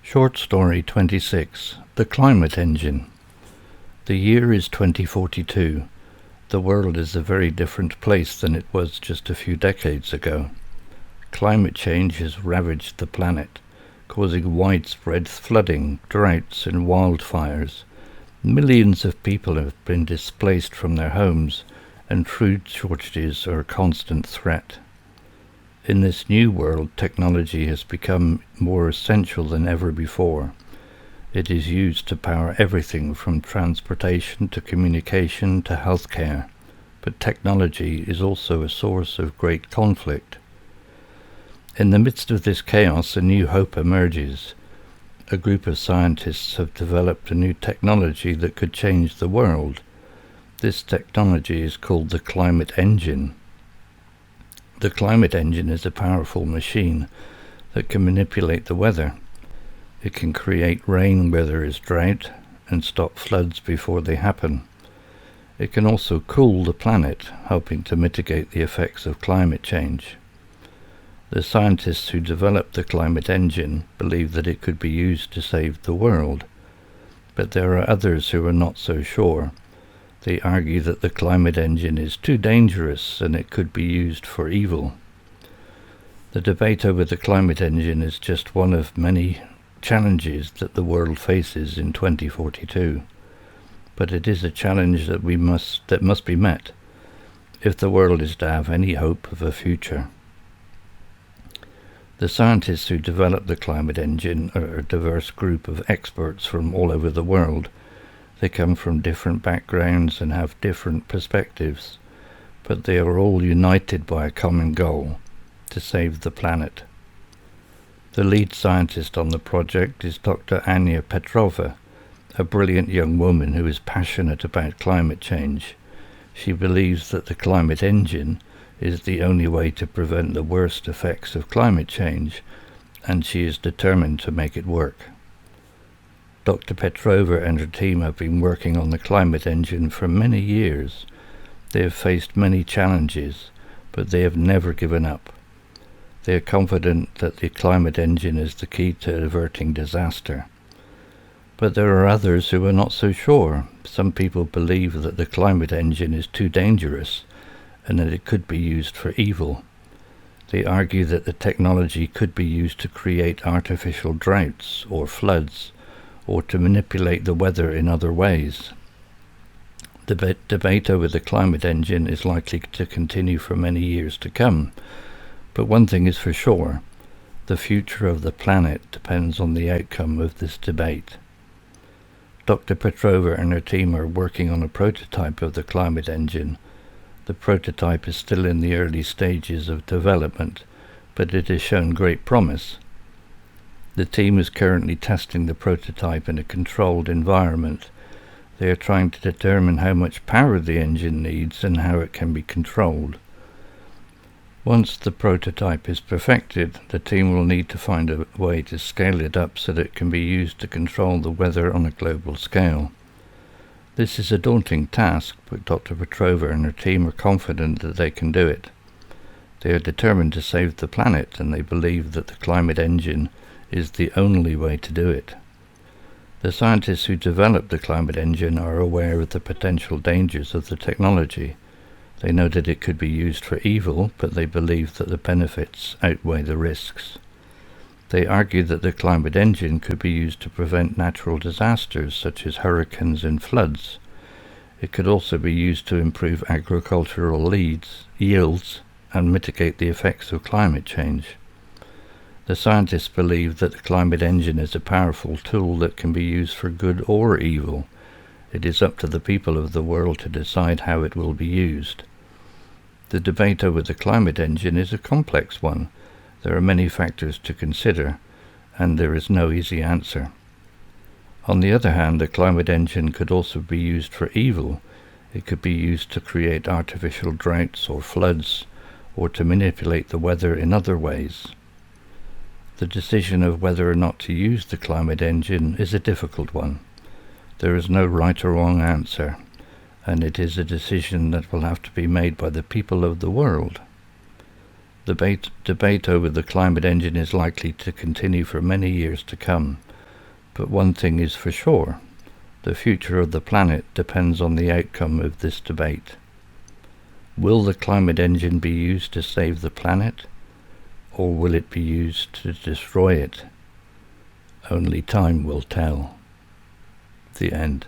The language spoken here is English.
Short Story 26. The Climate Engine. The year is 2042. The world is a very different place than it was just a few decades ago. Climate change has ravaged the planet, causing widespread flooding, droughts and wildfires. Millions of people have been displaced from their homes, and food shortages are a constant threat. In this new world, technology has become more essential than ever before. It is used to power everything from transportation to communication to healthcare. But technology is also a source of great conflict. In the midst of this chaos, a new hope emerges. A group of scientists have developed a new technology that could change the world. This technology is called the climate engine. The climate engine is a powerful machine that can manipulate the weather. It can create rain where there is drought and stop floods before they happen. It can also cool the planet, helping to mitigate the effects of climate change. The scientists who developed the climate engine believe that it could be used to save the world, but there are others who are not so sure. They argue that the climate engine is too dangerous and it could be used for evil. The debate over the climate engine is just one of many challenges that the world faces in 2042. But it is a challenge that must be met if the world is to have any hope of a future. The scientists who developed the climate engine are a diverse group of experts from all over the world. They come from different backgrounds and have different perspectives, but they are all united by a common goal: to save the planet. The lead scientist on the project is Dr. Anya Petrova, a brilliant young woman who is passionate about climate change. She believes that the climate engine is the only way to prevent the worst effects of climate change, and she is determined to make it work. Dr. Petrova and her team have been working on the climate engine for many years. They have faced many challenges, but they have never given up. They are confident that the climate engine is the key to averting disaster. But there are others who are not so sure. Some people believe that the climate engine is too dangerous and that it could be used for evil. They argue that the technology could be used to create artificial droughts or floods, or to manipulate the weather in other ways. The debate over the climate engine is likely to continue for many years to come, but one thing is for sure: the future of the planet depends on the outcome of this debate. Dr. Petrova and her team are working on a prototype of the climate engine. The prototype is still in the early stages of development, but it has shown great promise. The team is currently testing the prototype in a controlled environment. They are trying to determine how much power the engine needs and how it can be controlled. Once the prototype is perfected, the team will need to find a way to scale it up so that it can be used to control the weather on a global scale. This is a daunting task, but Dr. Petrova and her team are confident that they can do it. They are determined to save the planet, and they believe that the climate engine is the only way to do it. The scientists who developed the climate engine are aware of the potential dangers of the technology. They know that it could be used for evil, but they believe that the benefits outweigh the risks. They argue that the climate engine could be used to prevent natural disasters such as hurricanes and floods. It could also be used to improve agricultural yields and mitigate the effects of climate change. The scientists believe that the climate engine is a powerful tool that can be used for good or evil. It is up to the people of the world to decide how it will be used. The debate over the climate engine is a complex one. There are many factors to consider, and there is no easy answer. On the other hand, the climate engine could also be used for evil. It could be used to create artificial droughts or floods, or to manipulate the weather in other ways. The decision of whether or not to use the climate engine is a difficult one. There is no right or wrong answer, and it is a decision that will have to be made by the people of the world. The debate over the climate engine is likely to continue for many years to come, But one thing is for sure, the future of the planet depends on the outcome of this debate. Will the climate engine be used to save the planet, or will it be used to destroy it? Only time will tell. The end.